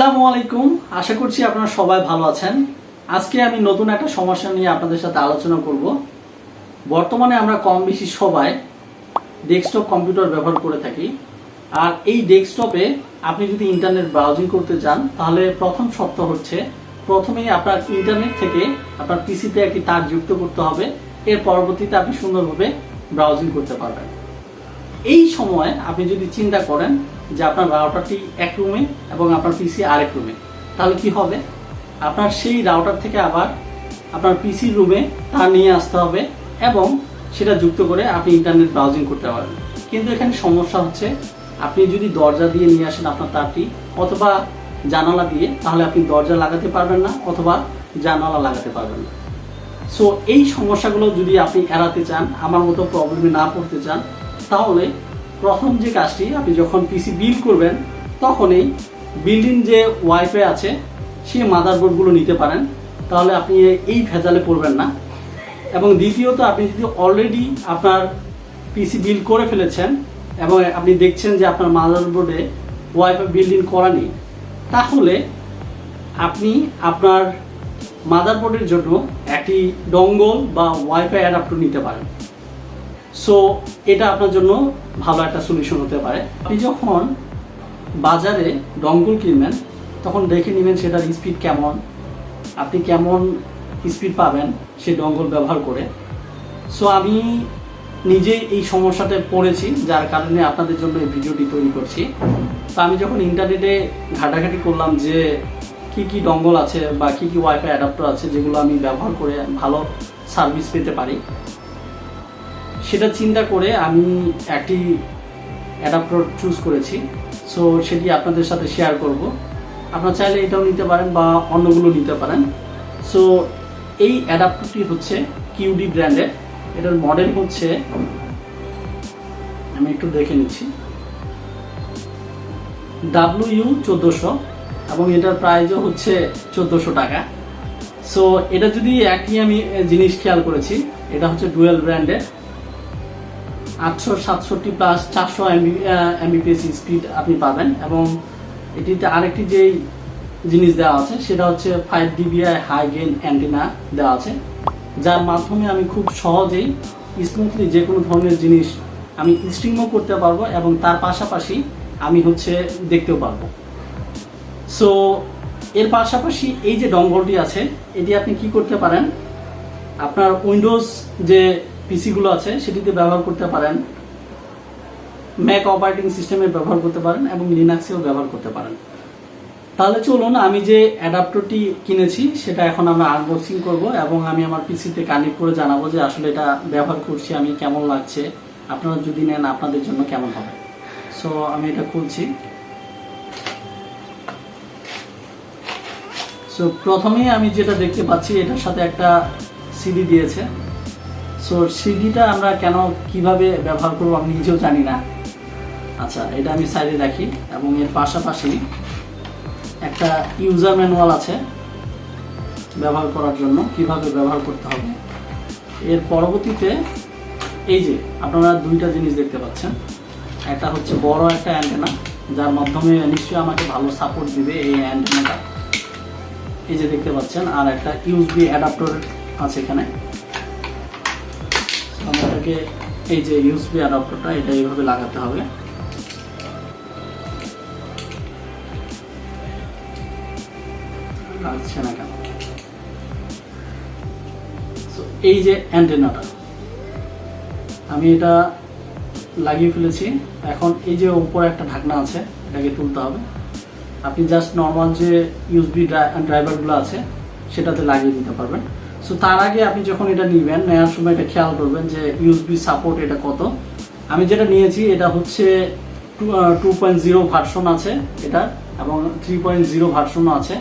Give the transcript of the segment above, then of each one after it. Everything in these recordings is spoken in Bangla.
আসসালামু আলাইকুম। আশা করছি আপনারা সবাই ভালো আছেন। আজকে আমি নতুন একটা সমস্যা নিয়ে আপনাদের সাথে আলোচনা করব। বর্তমানে আমরা কম বেশি সবাই ডেস্কটপ কম্পিউটার ব্যবহার করে থাকি। আর এই ডেস্কটপে আপনি যদি ইন্টারনেট ব্রাউজিং করতে চান তাহলে প্রথম শর্ত হচ্ছে প্রথমেই আপনার ইন্টারনেট থেকে আপনার পিসিতে একটি তার যুক্ত করতে হবে। এর পরবর্তীতে আপনি সুন্দরভাবে ব্রাউজিং করতে পারবেন। এই সময় আপনি যদি চিন্তা করেন যে আপনার রাউটারটি এক রুমে এবং আপনার পিসি আরেক রুমে, তাহলে কি হবে? আপনার সেই রাউটার থেকে আবার আপনার পিসির রুমে তার নিয়ে আসতে হবে এবং সেটা যুক্ত করে আপনি ইন্টারনেট ব্রাউজিং করতে পারবেন। কিন্তু এখানে সমস্যা হচ্ছে, আপনি যদি দরজা দিয়ে নিয়ে আসেন আপনার তারটি অথবা জানালা দিয়ে, তাহলে আপনি দরজা লাগাতে পারবেন না অথবা জানালা লাগাতে পারবেন না। সো এই সমস্যাগুলো যদি আপনি এড়াতে চান, আমার মতো প্রবলেমে না পড়তে চান, তাহলে প্রথম যে কাজটি, আপনি যখন পিসি বিল্ড করবেন তখনই বিল্ডিং যে ওয়াইফাই আছে সেই মাদারবোর্ডগুলো নিতে পারেন, তাহলে আপনি এই ভেজালে পড়বেন না। এবং দ্বিতীয়ত, আপনি যদি অলরেডি আপনার পিসি বিল্ড করে ফেলেছেন এবং আপনি দেখছেন যে আপনার মাদারবোর্ডে ওয়াইফাই বিল্ডিং করা নেই, তাহলে আপনি আপনার মাদারবোর্ডের জন্য একটি ডঙ্গল বা ওয়াইফাই অ্যাডাপ্টার নিতে পারেন। সো এটা আপনার জন্য ভালো একটা সলিউশন হতে পারে। আপনি যখন বাজারে ডঙ্গল কিনবেন তখন দেখে নেবেন সেটার স্পিড কেমন, আপনি কেমন স্পিড পাবেন সেই ডঙ্গল ব্যবহার করে। সো আমি নিজে এই সমস্যাটা পড়েছি, যার কারণে আপনাদের জন্য এই ভিডিওটি তৈরি করছি। তো আমি যখন ইন্টারনেটে ঘাটাঘাটি করলাম যে কি কি ডঙ্গল আছে বা কি কি ওয়াইফাই অ্যাডাপ্টার আছে যেগুলো আমি ব্যবহার করে ভালো সার্ভিস পেতে পারি, সেটা চিন্তা করে আমি একটি অ্যাডাপ্টার চুজ করেছি। সো সেটি আপনাদের সাথে শেয়ার করব। আপনারা চাইলে এটাও নিতে পারেন বা অন্যগুলো নিতে পারেন। সো এই অ্যাডাপ্টারটি হচ্ছে কিউডি ব্র্যান্ডের। এটার মডেল হচ্ছে, আমি একটু দেখে নিচ্ছি, WU1400 এবং এটার প্রাইসও হচ্ছে 1400 টাকা। সো এটা যদি একই আমি জিনিস খেয়াল করেছি, এটা হচ্ছে ডুয়েল ব্র্যান্ডের, 867 প্লাস 400 Mbps স্পিড আপনি পাবেন। এবং এটিতে আরেকটি যেই জিনিস দেওয়া আছে সেটা হচ্ছে 5 dBi হাই গেইন অ্যান্টেনা দেওয়া আছে, যার মাধ্যমে আমি খুব সহজেই স্মুথলি যে কোনো ধরনের জিনিস আমি স্ট্রিমও করতে পারবো এবং তার পাশাপাশি আমি দেখতেও পারবো। সো এর পাশাপাশি এই যে ডঙ্গলটি আছে, এটি আপনি কি করতে পারেন, আপনার উইন্ডোজ যে পিসিগুলো আছে সেটিতে ব্যবহার করতে পারেন, ম্যাক অপারেটিং সিস্টেমে ব্যবহার করতে পারেন এবং লিনাক্সেও ব্যবহার করতে পারেন। তাহলে চলুন, আমি যে অ্যাডাপ্টারটি কিনেছি সেটা এখন আমরা আনবক্সিং করব এবং আমি আমার পিসিতে কানেক্ট করে জানাবো যে আসলে এটা ব্যবহার করছি আমি, কেমন লাগছে, আপনারা যদি নেন আপনাদের জন্য কেমন হবে। সো আমি এটা খুলছি। সো প্রথমেই আমি যেটা দেখতে পাচ্ছি, এটার সাথে একটা সিডি দিয়েছে। সো সিডিটা আমরা কিভাবে ব্যবহার করবো আমি নিজেও জানি না। আচ্ছা, এটা আমি সাইডে রাখি এবং এর পাশাপাশি একটা ইউজার ম্যানুয়াল আছে ব্যবহার করার জন্য, কিভাবে ব্যবহার করতে হবে। এর পরবর্তীতে এই যে আপনারা দুইটা জিনিস দেখতে পাচ্ছেন, একটা হচ্ছে বড় একটা অ্যান্টেনা, যার মাধ্যমে নিশ্চয়ই আমাকে ভালো সাপোর্ট দিবে এই অ্যান্টেনাটা, এই যে দেখতে পাচ্ছেন। আর একটা ইউএসবি অ্যাডাপ্টার আছে এখানে। আমাদেরকে এই যে ইউএসবি অ্যাডাপ্টারটা এটা এইভাবে লাগাতে হবে। লাগছে না কেন? এই যে অ্যান্টেনাটা আমি এটা লাগিয়ে ফেলেছি। এখন এই যে উপরে একটা ঢাকনা আছে, এটাকে তুলতে হবে। আপনি জাস্ট নর্মাল যে ইউএসবি ড্রাইভারগুলো আছে সেটাতে লাগিয়ে দিতে পারবেন। সো তার আগে আপনি যখন এটা নেবেন, নেওয়ার সময় এটা খেয়াল করবেন যে ইউএসবি সাপোর্ট এটা কত। আমি যেটা নিয়েছি এটা হচ্ছে 2.0 ভার্সন আছে এটা, এবং 3.0 ভার্সনও আছে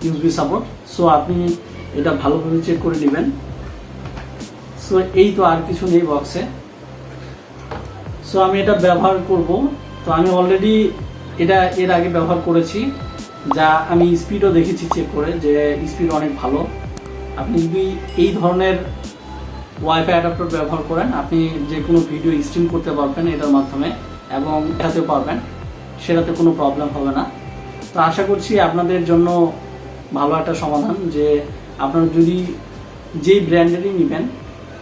ইউএসবি সাপোর্ট। সো আপনি এটা ভালোভাবে চেক করে নেবেন। সো এই তো, আর কিছু নেই বক্সে। সো আমি এটা ব্যবহার করব। তো আমি অলরেডি এটা এর আগে ব্যবহার করেছি, যা আমি স্পিডও দেখেছি চেক করে যে স্পিড অনেক ভালো। আপনি যদি এই ধরনের ওয়াইফাই অ্যাডাপ্টার ব্যবহার করেন, আপনি যে কোনো ভিডিও স্ট্রিম করতে পারবেন এটার মাধ্যমে এবং দেখাতে পারবেন, সেটাতে কোনো প্রবলেম হবে না। তো আশা করছি আপনাদের জন্য ভালো একটা সমাধান, যে আপনারা যদি যেই ব্র্যান্ডেরই নেবেন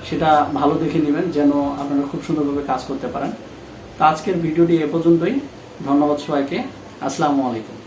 সেটা ভালো দেখে নেবেন, যেন আপনারা খুব সুন্দরভাবে কাজ করতে পারেন। তো আজকের ভিডিওটি এ পর্যন্তই। ধন্যবাদ সবাইকে। আসসালামু আলাইকুম।